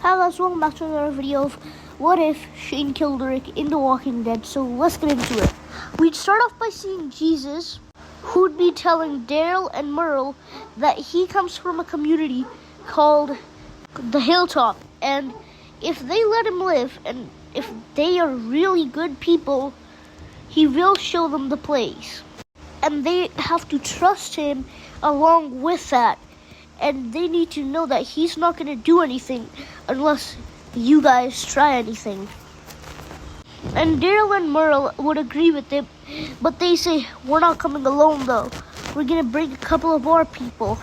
Hi guys, welcome back to another video of What If Shane killed Rick in The Walking Dead. So let's get into it. We'd start off by seeing Jesus, who'd be telling Daryl and Merle that he comes from a community called the Hilltop, and if they let him live, and if they are really good people, he will show them the place. And they have to trust him along with that. And they need to know that he's not going to do anything unless you guys try anything. And Daryl and Merle would agree with it, but they say, we're not coming alone though. We're going to bring a couple of our people,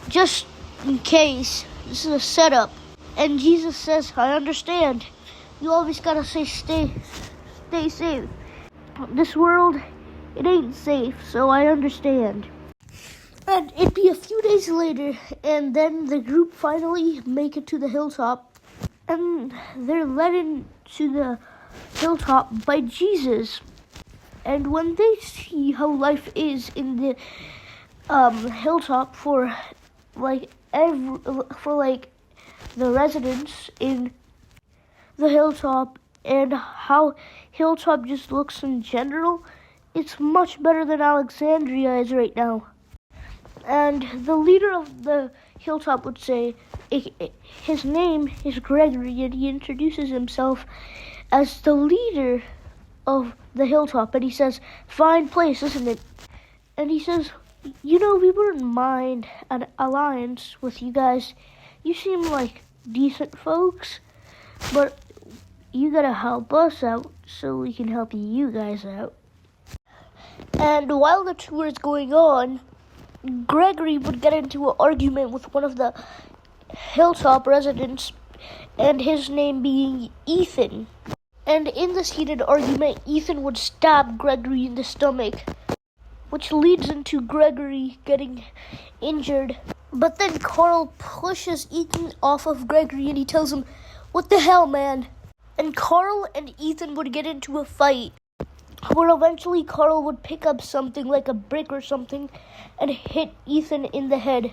just in case. This is a setup. And Jesus says, I understand. You always got to say stay safe. This world, it ain't safe, so I understand. And it'd be a few days later, and then the group finally make it to the hilltop, and they're led into the hilltop by Jesus. And when they see how life is in the hilltop for the residents in the hilltop, and how hilltop just looks in general, it's much better than Alexandria is right now. And the leader of the hilltop would say, his name is Gregory, and he introduces himself as the leader of the hilltop. And he says, fine place, isn't it? And he says, we wouldn't mind an alliance with you guys. You seem like decent folks, but you gotta help us out so we can help you guys out. And while the tour is going on, Gregory would get into an argument with one of the hilltop residents, and his name being Ethan. And in this heated argument, Ethan would stab Gregory in the stomach, which leads into Gregory getting injured. But then Carl pushes Ethan off of Gregory and he tells him, what the hell, man? And Carl and Ethan would get into a fight, where eventually Carl would pick up something like a brick or something and hit Ethan in the head.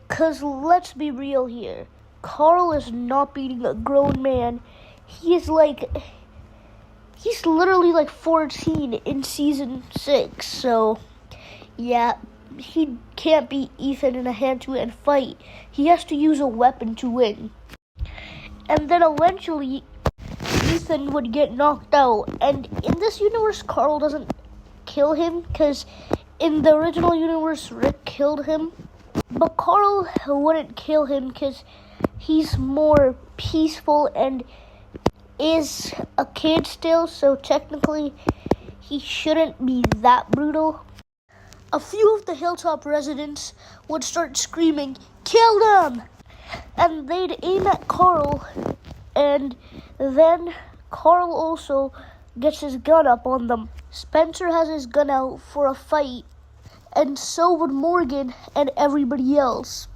'Cause let's be real here, Carl is not beating a grown man. He's literally like 14 in season 6, so yeah, he can't beat Ethan in a hand-to-hand fight. He has to use a weapon to win. And then eventually Ethan would get knocked out, and in this universe Carl doesn't kill him, because in the original universe Rick killed him, but Carl wouldn't kill him because he's more peaceful and is a kid still, so technically he shouldn't be that brutal. A few of the hilltop residents would start screaming, kill them! And they'd aim at Carl, and then Carl also gets his gun up on them. Spencer has his gun out for a fight, and so would Morgan and everybody else.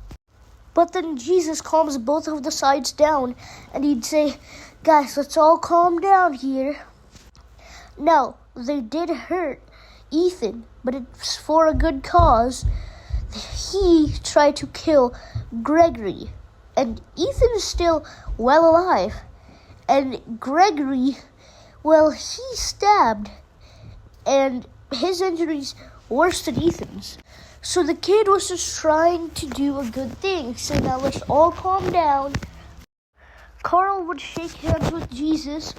But then Jesus calms both of the sides down, and he'd say, guys, let's all calm down here. Now, they did hurt Ethan, but it's for a good cause. He tried to kill Gregory, and Ethan is still well alive. And Gregory, well, he stabbed, and his injuries worse than Ethan's. So the kid was just trying to do a good thing. So now let's all calm down. Carl would shake hands with Jesus,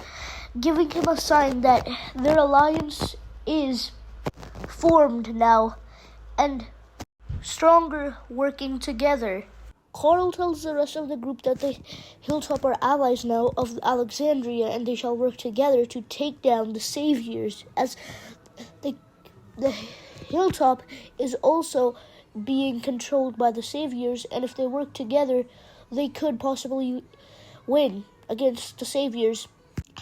giving him a sign that their alliance is formed now, and stronger working together. Carl tells the rest of the group that the Hilltop are allies now of Alexandria, and they shall work together to take down the Saviors, as the Hilltop is also being controlled by the Saviors, and if they work together, they could possibly win against the Saviors.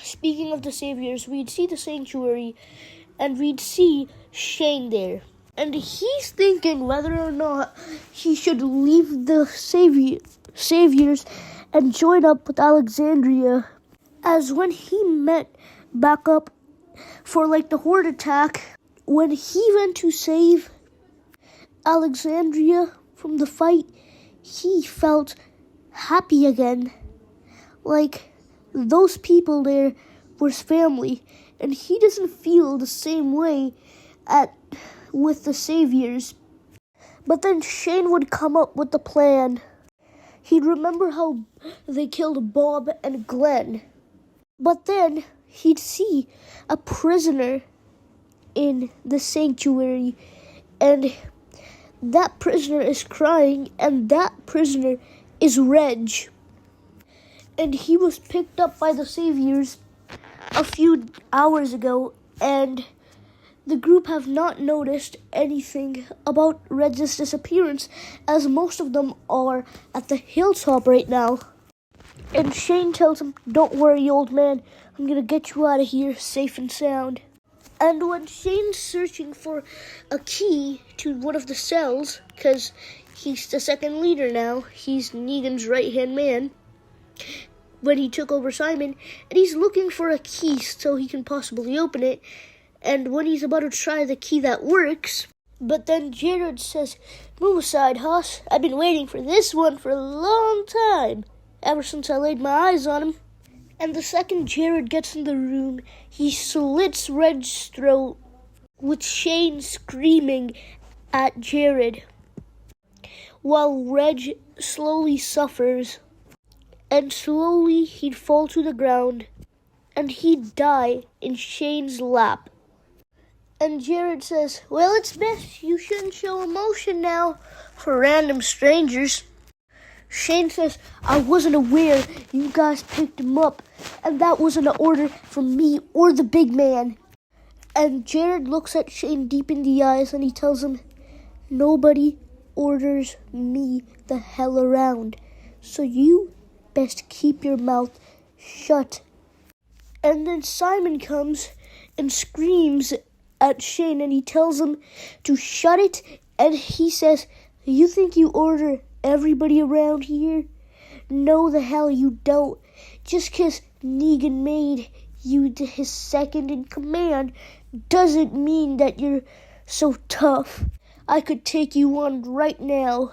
Speaking of the Saviors, we'd see the Sanctuary, and we'd see Shane there. And he's thinking whether or not he should leave the Saviors and join up with Alexandria. As when he met back up for the Horde attack, when he went to save Alexandria from the fight, he felt happy again. like those people there were his family, and he doesn't feel the same way with the Saviors. But then Shane would come up with the plan. He'd remember how they killed Bob and Glenn. But then he'd see a prisoner in the sanctuary, and that prisoner is crying, and that prisoner is Reg. And he was picked up by the Saviors a few hours ago, and the group have not noticed anything about Reg's disappearance, as most of them are at the hilltop right now. And Shane tells him, "Don't worry, old man. I'm gonna get you out of here safe and sound." And when Shane's searching for a key to one of the cells, because he's the second leader now, he's Negan's right-hand man, when he took over Simon, and he's looking for a key so he can possibly open it, and when he's about to try the key that works, but then Jared says, "Move aside, Hoss. I've been waiting for this one for a long time, ever since I laid my eyes on him." And the second Jared gets in the room, he slits Reg's throat, with Shane screaming at Jared, while Reg slowly suffers, and slowly he'd fall to the ground, and he'd die in Shane's lap. And Jared says, "Well, it's best you shouldn't show emotion now for random strangers." Shane says, "I wasn't aware you guys picked him up, and that wasn't an order from me or the big man." And Jared looks at Shane deep in the eyes, and he tells him, "Nobody orders me the hell around, so you best keep your mouth shut." And then Simon comes and screams at Shane, and he tells him to shut it, and he says, "You think you order everybody around here? No, the hell you don't. Just 'cause Negan made you his second in command doesn't mean that you're so tough. I could take you on right now,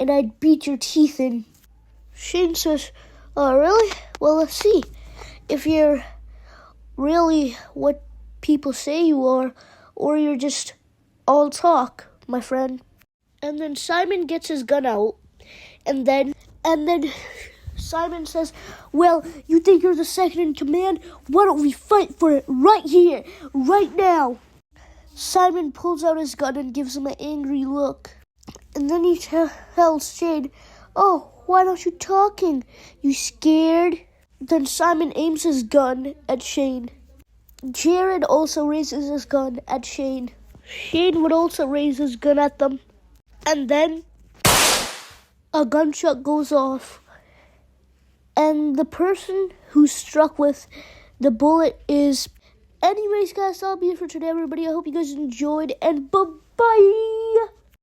and I'd beat your teeth in." Shane says, "Oh, really? Well, let's see if you're really what people say you are, or you're just all talk, my friend." And then Simon gets his gun out, and then Simon says, "Well, you think you're the second in command? Why don't we fight for it right here, right now?" Simon pulls out his gun and gives him an angry look. And then he tells Shane, "Oh, why aren't you talking? You scared?" Then Simon aims his gun at Shane. Jared also raises his gun at Shane. Shane would also raise his gun at them. And then a gunshot goes off. And the person who's struck with the bullet is... Anyways, guys, that'll be it for today, everybody. I hope you guys enjoyed, and bye-bye!